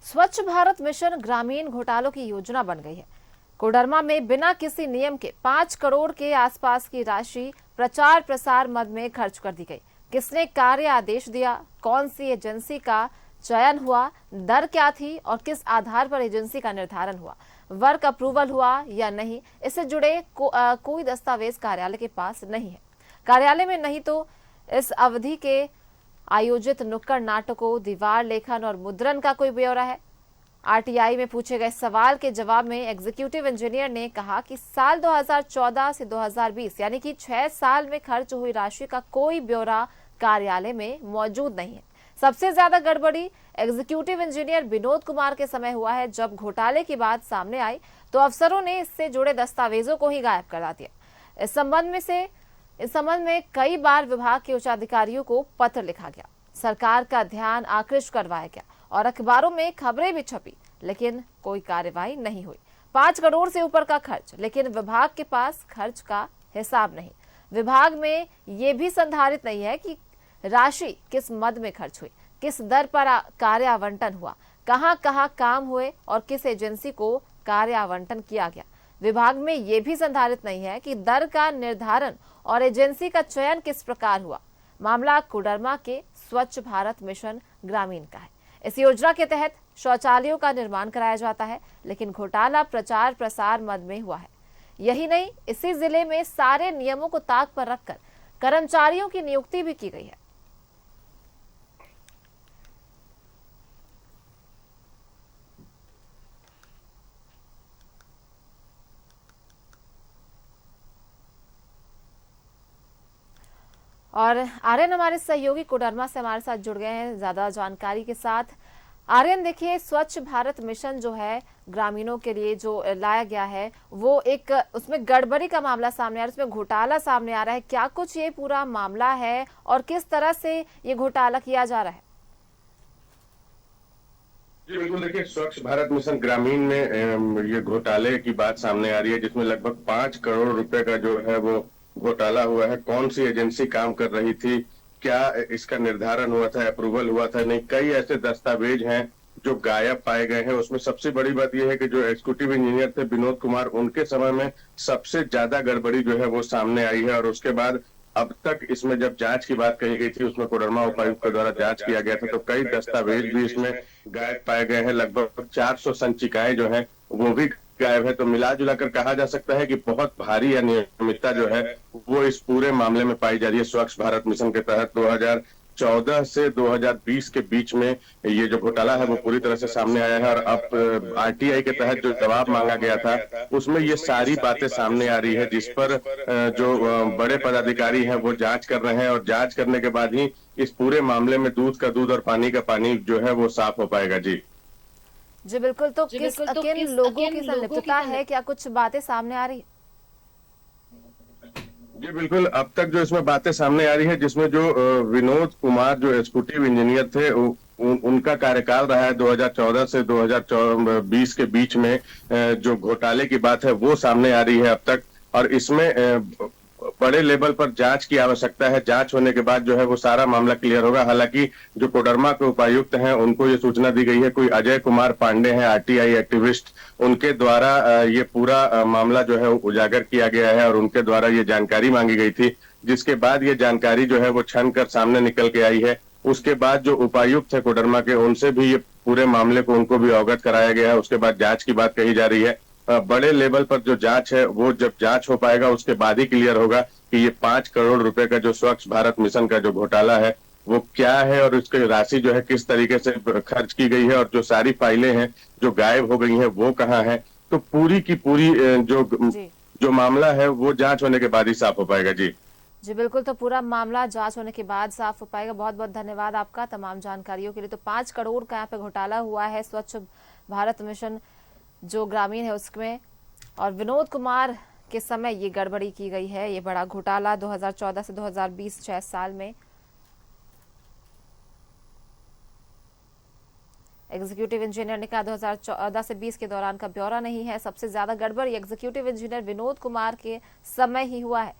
स्वच्छ भारत मिशन ग्रामीण घोटालों की योजना बन गई है। कोडरमा में बिना किसी नियम के 5 करोड़ के आसपास की राशि प्रचार प्रसार मद में खर्च कर दी गई। किसने कार्य आदेश दिया, कौन सी एजेंसी का चयन हुआ, दर क्या थी और किस आधार पर एजेंसी का निर्धारण हुआ, वर्क अप्रूवल हुआ या नहीं, इससे जुड़े कोई दस्तावेज कार्यालय के पास नहीं है। कार्यालय में नहीं तो इस अवधि के आयोजित नुक्कड़ नाटकों, दीवार लेखन और मुद्रण का कोई ब्यौरा है। आरटीआई में पूछे गए सवाल के जवाब में एग्जीक्यूटिव इंजीनियर ने कहा कि साल 2014 से 2020 यानी कि 6 साल में खर्च हुई राशि का कोई ब्यौरा कार्यालय में मौजूद नहीं है। सबसे ज्यादा गड़बड़ी एग्जीक्यूटिव इंजीनियर विनोद कुमार के समय हुआ है। जब घोटाले की बात सामने आई तो अफसरों ने इससे जुड़े दस्तावेजों को ही गायब करा दिया। इस संबंध में कई बार विभाग के उच्चाधिकारियों को पत्र लिखा गया, सरकार का ध्यान आकृष्ट करवाया गया और अखबारों में खबरें भी छपी, लेकिन कोई कार्रवाई नहीं हुई। 5 करोड़ से ऊपर का खर्च, लेकिन विभाग के पास खर्च का हिसाब नहीं। विभाग में ये भी संधारित नहीं है कि राशि किस मद में खर्च हुई, किस दर पर कार्य आवंटन हुआ, कहां कहां काम हुए और किस एजेंसी को कार्य आवंटन किया गया। विभाग में ये भी संधारित नहीं है कि दर का निर्धारण और एजेंसी का चयन किस प्रकार हुआ। मामला कोडरमा के स्वच्छ भारत मिशन ग्रामीण का है। इस योजना के तहत शौचालयों का निर्माण कराया जाता है, लेकिन घोटाला प्रचार प्रसार मद में हुआ है। यही नहीं, इसी जिले में सारे नियमों को ताक पर रखकर कर्मचारियों की नियुक्ति भी की गई है। और आर्यन हमारे सहयोगी कोडरमा से हमारे साथ जुड़ गए हैं ज्यादा जानकारी के साथ। आर्यन, देखिए, स्वच्छ भारत मिशन जो है ग्रामीणों के लिए जो लाया गया है, वो एक उसमें गड़बड़ी का मामला सामने आ रहा है, उसमें घोटाला सामने आ रहा है। क्या कुछ ये पूरा मामला है और किस तरह से ये घोटाला किया जा रहा है? जी बिल्कुल, देखिए, स्वच्छ भारत मिशन ग्रामीण में ये घोटाले की बात सामने आ रही है, जिसमें लगभग 5 करोड़ रुपए का जो है वो घोटाला हुआ है। कौन सी एजेंसी काम कर रही थी, क्या इसका निर्धारण हुआ था, अप्रूवल हुआ था, नहीं, कई ऐसे दस्तावेज हैं जो गायब पाए गए हैं। उसमें सबसे बड़ी बात यह है कि जो एग्जीक्यूटिव इंजीनियर थे विनोद कुमार, उनके समय में सबसे ज्यादा गड़बड़ी जो है वो सामने आई है। और उसके बाद अब तक इसमें जब जांच की बात कही गई थी, उसमें कोडरमा उपायुक्त के द्वारा जांच किया गया था, तो कई दस्तावेज भी इसमें गायब पाए गए हैं। लगभग 400 संचिकाएं जो है वो भी गायब है। तो मिला जुला कर कहा जा सकता है कि बहुत भारी अनियमितता जो है वो इस पूरे मामले में पाई जा रही है। स्वच्छ भारत मिशन के तहत 2014 से 2020 के बीच में ये जो घोटाला है वो पूरी तरह से सामने आया है। और अब आरटीआई के तहत जो जवाब मांगा गया था उसमें ये सारी बातें सामने आ रही है, जिस पर जो बड़े पदाधिकारी हैं वो जांच कर रहे हैं। और जांच करने के बाद ही इस पूरे मामले में दूध का दूध और पानी का पानी जो है वो साफ हो पाएगा। जी बिल्कुल। तो किन लोगों की संलिप्तता है, क्या कुछ बातें सामने आ रही है? जी बिल्कुल, अब तक जो इसमें बातें सामने आ रही है, जिसमें जो विनोद कुमार जो एग्जीक्यूटिव इंजीनियर थे, उनका कार्यकाल रहा है 2014 से 2020 के बीच में। जो घोटाले की बात है वो सामने आ रही है अब तक। और इसमें बड़े लेवल पर जांच की आवश्यकता है। जांच होने के बाद जो है वो सारा मामला क्लियर होगा। हालांकि जो कोडरमा के उपायुक्त हैं उनको ये सूचना दी गई है, कोई अजय कुमार पांडे हैं, आरटीआई एक्टिविस्ट, उनके द्वारा ये पूरा मामला जो है उजागर किया गया है और उनके द्वारा ये जानकारी मांगी गई थी, जिसके बाद ये जानकारी जो है वो छन कर सामने निकल के आई है। उसके बाद जो उपायुक्त है कोडरमा के, उनसे भी ये पूरे मामले को उनको भी अवगत कराया गया है। उसके बाद जांच की बात कही जा रही है। बड़े लेवल पर जो जांच है वो जब जांच हो पाएगा उसके बाद ही क्लियर होगा कि ये 5 करोड़ रुपए का जो स्वच्छ भारत मिशन का जो घोटाला है वो क्या है और उसकी राशि जो है किस तरीके से खर्च की गई है, और जो सारी फाइलें हैं जो गायब हो गई हैं वो कहाँ है। तो पूरी की पूरी जो मामला है वो जांच होने के बाद ही साफ हो पाएगा। जी बिल्कुल। तो पूरा मामला जांच होने के बाद साफ हो पाएगा। बहुत बहुत धन्यवाद आपका तमाम जानकारियों के लिए। तो 5 करोड़ का यहाँ पे घोटाला हुआ है स्वच्छ भारत मिशन जो ग्रामीण है उसमें, और विनोद कुमार के समय ये गड़बड़ी की गई है। ये बड़ा घोटाला 2014 से 2020 6 साल में। एग्जीक्यूटिव इंजीनियर ने कहा 2014 से 20 के दौरान का ब्यौरा नहीं है। सबसे ज्यादा गड़बड़ी एग्जीक्यूटिव इंजीनियर विनोद कुमार के समय ही हुआ है।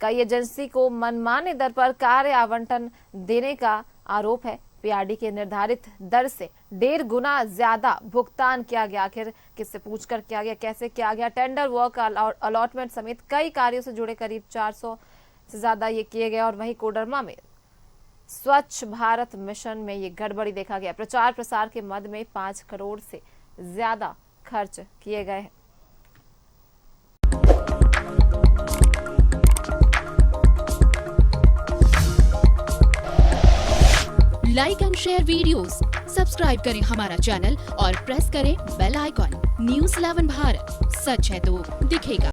कई एजेंसी को मनमाने दर पर कार्य आवंटन देने का आरोप है। पीआरडी के निर्धारित दर से 1.5 गुना ज्यादा भुगतान किया गया। आखिर किससे पूछकर किया गया, कैसे किया गया? टेंडर वर्क, अलॉटमेंट समेत कई कार्यों से जुड़े करीब 400 से ज्यादा ये किए गए। और वहीं कोडरमा में स्वच्छ भारत मिशन में ये गड़बड़ी देखा गया। प्रचार प्रसार के मद में 5 करोड़ से ज्यादा खर्च किए गए हैं। Like and share videos, subscribe करें हमारा चैनल और प्रेस करें बेल आइकॉन। न्यूज़ 11 भारत, सच है तो दिखेगा।